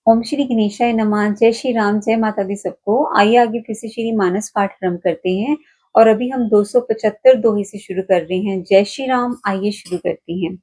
ओम श्री गणेशाय नमः। जय श्री राम, जय माता दी सबको। आइए आगे फिर से श्री मानस पाठ आरंभ करते हैं और अभी हम 275 दोहे से शुरू कर रहे हैं। जय श्री राम। आइए शुरू करते हैं।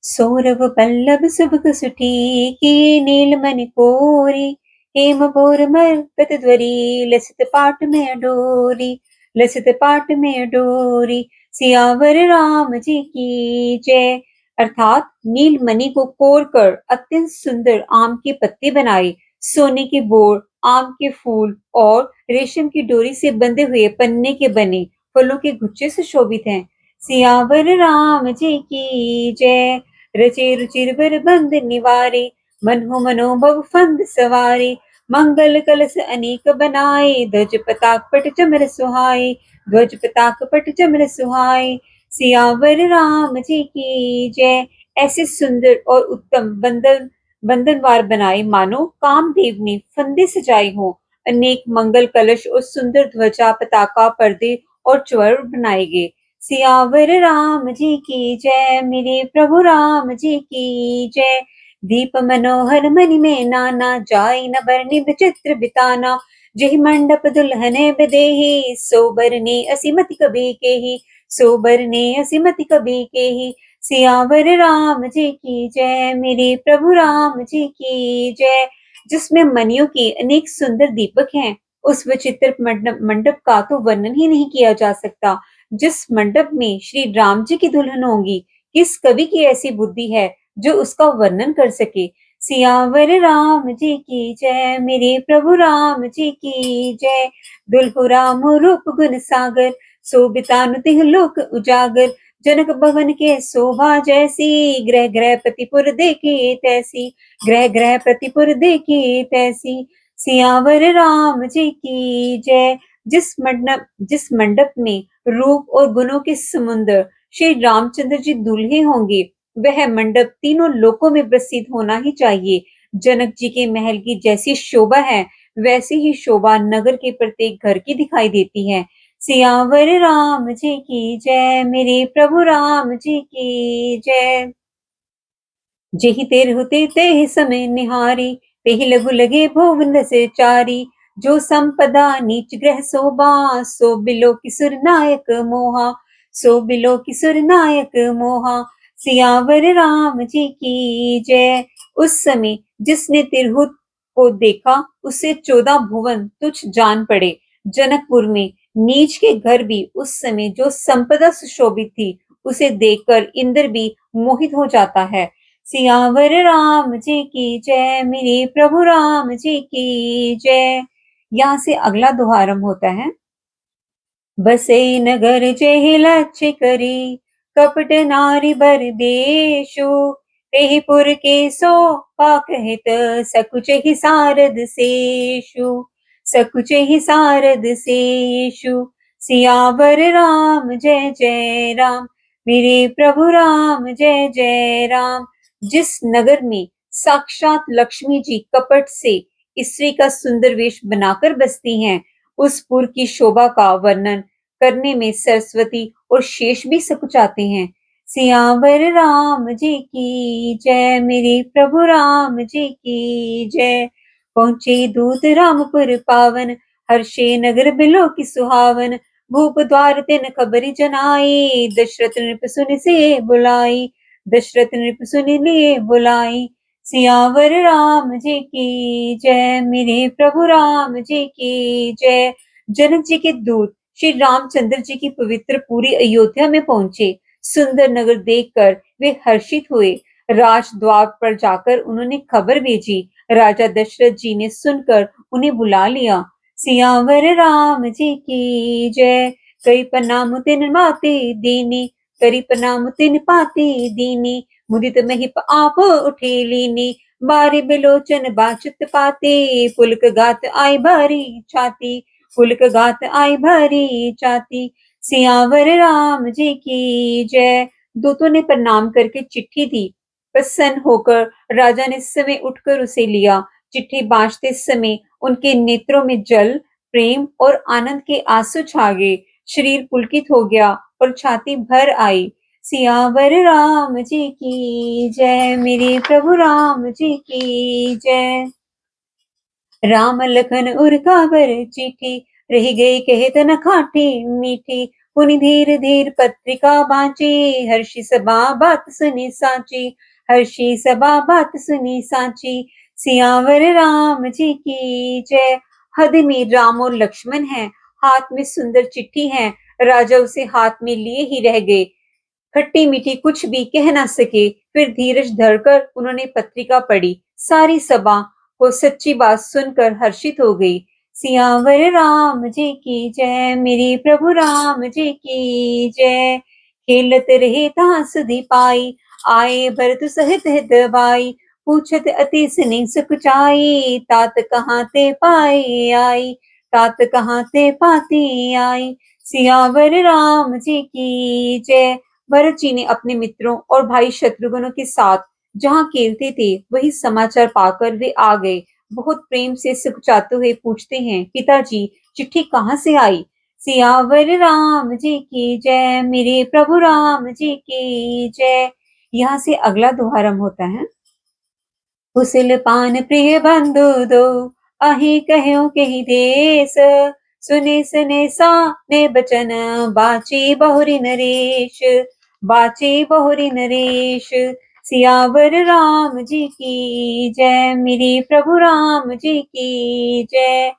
सौरभ पल्लव सुभग सुठी की नीलमणि कोरी, हेम बोर मरकत ध्वरी लसित पाट में अडोरी, लसित पाट में अडोरी। सियावर राम जी की जय। अर्थात नीलमणि को कोर कर अत्यंत सुंदर आम के पत्ते बनाए, सोने के बोर, आम के फूल और रेशम की डोरी से बंधे हुए पन्ने के बने फलों के गुच्छे से शोभित हैं। सियावर राम जी की जय। रचे रुचिर बर बंद निवारे, मनहु मनोभव फंद सवारे। मंगल कलश अनेक बनाए, ध्वज पताक पट चमर सुहाए, ध्वज पताक पट चमर सुहाए। सियावर राम जी की जय। ऐसे सुंदर और उत्तम बंधन बंधनवार बनाए मानो कामदेव ने फंदे सजाए हों। अनेक मंगल कलश और सुंदर ध्वजा पताका पर्दे और च्वर बनाए गए। सियावर राम जी की जय। मेरे प्रभु राम जी की जय। दीप मनोहर मणि में नाना, जाय न बरनि विचित्र बिताना। जेहि मंडप दुल्हने बदेहि, सोबर ने असीमत कबी केहि, सोबर ने असीमत कबी केहि। सियावर राम जी की जय। मेरे प्रभु राम जी की जय। जिसमें मणियों के अनेक सुंदर दीपक हैं, उस विचित्र मंडप का तो वर्णन ही नहीं किया जा सकता। जिस मंडप में श्री राम जी की दुल्हन होंगी, किस कवि की ऐसी बुद्धि है जो उसका वर्णन कर सके। सियावर राम जी की जय। मेरे प्रभु राम जी की जय। दुल्हु राम रूप गुण सागर, शोभितानु तिह लोक उजागर। जनक भवन के शोभा जैसी, ग्रह ग्रह प्रतिपुर देखे तैसी, ग्रह ग्रह प्रतिपुर देखे तैसी। सियावर राम जी की जय। जिस मंडप में रूप और गुणों के समुद्र श्री रामचंद्र जी दूल्हे होंगे, वह मंडप तीनों लोकों में प्रसिद्ध होना ही चाहिए। जनक जी के महल की जैसी शोभा है, वैसी ही शोभा नगर के प्रत्येक घर की दिखाई देती है। सियावर राम जी की जय। मेरे प्रभु राम जी की जय। जेहि तेरहुते तेहि समय निहारी, तेहि लघु लगे भुवन से चारी। जो संपदा नीच ग्रह शोभा, सो बिलो किशोर नायक मोहा, सो बिलो किशोर नायक मोहा। सियावर राम जी की जय। उस समय जिसने तिरहुत को देखा, उसे 14 भुवन तुच्छ जान पड़े। जनकपुर में नीच के घर भी उस समय जो संपदा सुशोभित थी, उसे देखकर इंद्र भी मोहित हो जाता है। सियावर राम जी की जय। मेरे प्रभु राम जी की जय। यहाँ से अगला दोहा आरंभ होता है। बसे नगर जेहि लक्ष्य करी, कपट नारी बर देशु। तेहि पुर के सो पाकहित, सकुच ही सारद सेशु, सकुच ही सारद सेशु। सियावर राम जय जय राम। मेरे प्रभु राम जय जय राम। जिस नगर में साक्षात लक्ष्मी जी कपट से स्त्री का सुंदर वेश बनाकर बसती हैं, उस पुर की शोभा का वर्णन करने में सरस्वती और शेष भी सकुचाते हैं। सियावर राम जी की जय। मेरे प्रभु राम जी की जय। पहुंचे दूत रामपुर पावन, हर्षे नगर बिलो की सुहावन। भूप द्वार तिन खबरी जनाई, दशरथ नृप सुनि से बुलाई, दशरथ नृप सुनि लिए बुलाई। सियावर राम जी की जय। मेरे प्रभु राम जी की जय। जनक जी के दूत श्री रामचंद्र जी की पवित्र पूरी अयोध्या में पहुंचे। सुंदर नगर देखकर वे हर्षित हुए। राजद्वार पर जाकर उन्होंने खबर भेजी। राजा दशरथ जी ने सुनकर उन्हें बुला लिया। सियावर राम जी की जय। कई प्रणाम तिन माते दीनी, करी प्रणाम तिन पाते दीनी। मुदित महिप आप उठे लीनी, बारी बिलोचन बाचत पाते। पुलक गात आई भारी छाती, पुलक गात आई भारी छाती। सियावर राम जी की जय। दूतों ने प्रणाम करके चिट्ठी दी। प्रसन्न होकर राजा ने समय उठकर उसे लिया। चिट्ठी बांचते समय उनके नेत्रों में जल, प्रेम और आनंद के आंसू छा गए। शरीर पुलकित हो गया और छाती भर आई। सियावर राम जी की जय। मेरे प्रभु राम जी की जय। राम लखन उर काबर चिट्ठी, रही गई कहत न खाटी मीठी। पुनि धीर धीर पत्रिका बाँची, हर्षि सबा बात सुनी साची। हर्षि सबा बात सुनी साची। सियावर राम जी की जय। हद में राम और लक्ष्मण हैं, हाथ में सुंदर चिट्ठी है। राजा उसे हाथ में लिए ही रह गए, खट्टी मीठी कुछ भी कह ना सके। फिर धीरज धरकर उन्होंने पत्रिका पढ़ी। सारी सभा को सच्ची बात सुनकर हर्षित हो गई। सियावर राम जी की जय, मेरे प्रभु राम जी की जय। खेलत रहे तां सुधि पाई, आए भरत सहित हित भाई। पूछत अति स्नेह सुख तात कहाँ ते पाई आई। तात कहाँ ते पाती आई। सियावर राम जी की जय। भरत जी ने अपने मित्रों और भाई शत्रुघ्न के साथ जहाँ खेलते थे वही समाचार पाकर वे आ गए। बहुत प्रेम से सुखचाते हुए पूछते हैं, पिताजी चिट्ठी कहाँ से आई। सियावर राम जी की जय, मेरे प्रभु राम जी की जय। यहाँ से अगला दोहा होता है। कुशल पान प्रिय बंधु दो, अहि कह्यो कहि देश। सुने सुने साने बचन, बाची बहुरी नरेश। बाची बहुरी नरेश। सियावर राम जी की जय, मेरे प्रभु राम जी की जय।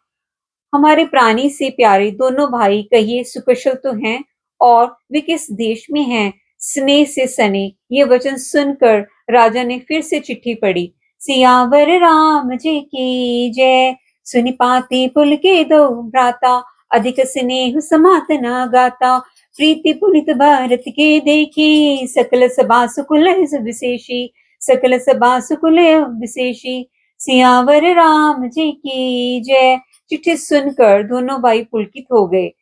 हमारे प्राणी से प्यारे दोनों भाई कहिए सुकुशल तो हैं, और वे किस देश में हैं। स्नेह से सने ये वचन सुनकर राजा ने फिर से चिट्ठी पढ़ी। सियावर राम जी की जय। सुनि पाती पुलके दो भ्राता, अधिक स्नेह समात न गाता। प्रीति पुनित भारत के देखी, सकल सभा सुकुल विशेषी। सकल सभा सुकुल विशेषी। सियावर राम जी की जय। चिट्ठी सुनकर दोनों भाई पुलकित हो गए।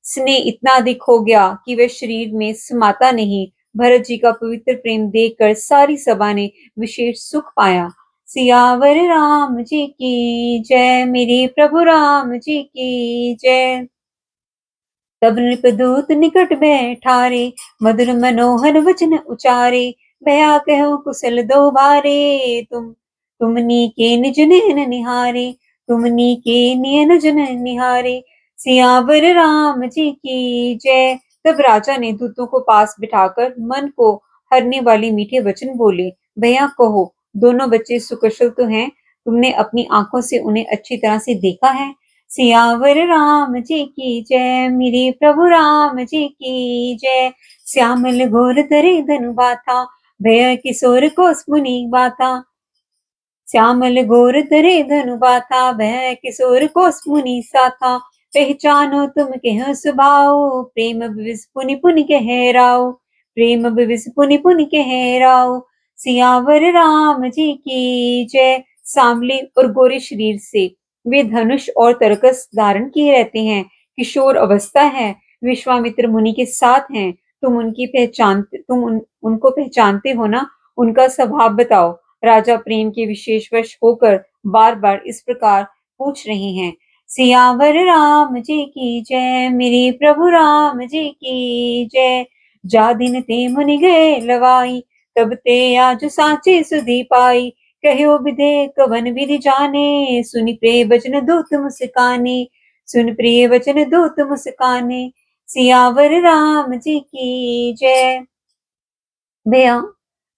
स्नेह इतना अधिक हो गया कि वे शरीर में समाता नहीं। भरत जी का पवित्र प्रेम देखकर सारी सभा ने विशेष सुख पाया। सियावर राम जी की जय, मेरे प्रभु राम जी की जय। तब नृपदूत निकट बैठारे, मधुर मनोहर वचन उचारे। भया कहो कुशल दो बारे, तुमनी के निज नयन निहारे। तुमनी के निज नयन निहारे। सियावर राम जी की जय। तब राजा ने दूतों को पास बिठाकर मन को हरने वाले मीठे वचन बोले। भैया कहो, दोनों बच्चे सुकुशल तो हैं? तुमने अपनी आंखों से उन्हें अच्छी तरह से देखा है? सियावर राम जी की जय, मेरे प्रभु राम जी की जय। श्यामल घोर धरे धनु बाथा, भय किशोर को मुनि बाता। श्यामल घोर धरे धनु बाथा, भय किशोर को मुनि साथा। पहचानो तुम कह सुभाओ, प्रेम विविस पुनि पुनि कह राओ। प्रेम विविस पुनि पुनि कह राओ। सियावर राम जी की जय। सांवले और गोरे शरीर से वे धनुष और तरकस धारण किए रहते हैं। किशोर अवस्था है, विश्वामित्र मुनि के साथ हैं। उनको पहचानते हो ना? उनका स्वभाव बताओ। राजा प्रेम के विशेष वश होकर बार बार इस प्रकार पूछ रहे हैं। सियावर राम जी की जय, मेरे प्रभु राम जी की जय। जा दिन ते मुनि गए लवाई, तब ते आज साचे सुधी पाई। कहो विधे कवन विधि जाने, सुनि प्रिय वचन दूत मुस्काने। सुन प्रिय वचन दूत मुस्काने। सियावर राम जी की जय। भैया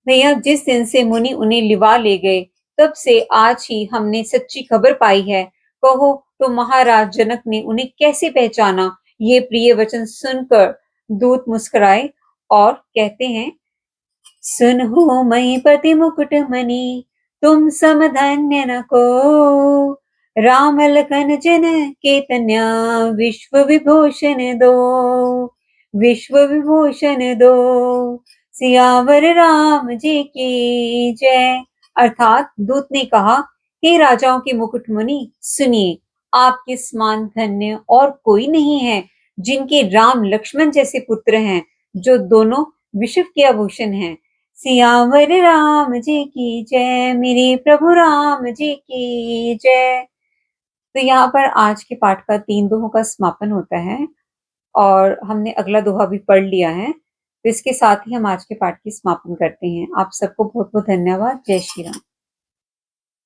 भैया जिस दिन से मुनि उन्हें लिवा ले गए, तब से आज ही हमने सच्ची खबर पाई है। कहो तो महाराज जनक ने उन्हें कैसे पहचाना? ये प्रिय वचन सुनकर दूत मुस्कुराए और कहते हैं, सुन हो महीपति मुकुट मणि, तुम सम धन्य न को। राम लखन जन केतन्या, विश्व विभूषण दो। विश्व विभूषण दो। सियावर राम जी की जय। अर्थात दूत ने कहा, हे राजाओं के मुकुट मुनि, सुनिए, आपके समान धन्य और कोई नहीं है, जिनके राम लक्ष्मण जैसे पुत्र हैं, जो दोनों विश्व के आभूषण हैं। सियावर राम जी की जय, मेरे प्रभु राम जी की जय। तो यहाँ पर आज के पाठ का 3 दोहों का समापन होता है और हमने अगला दोहा भी पढ़ लिया है। तो इसके साथ ही हम आज के पाठ की समापन करते हैं। आप सबको बहुत बहुत धन्यवाद। जय श्री राम।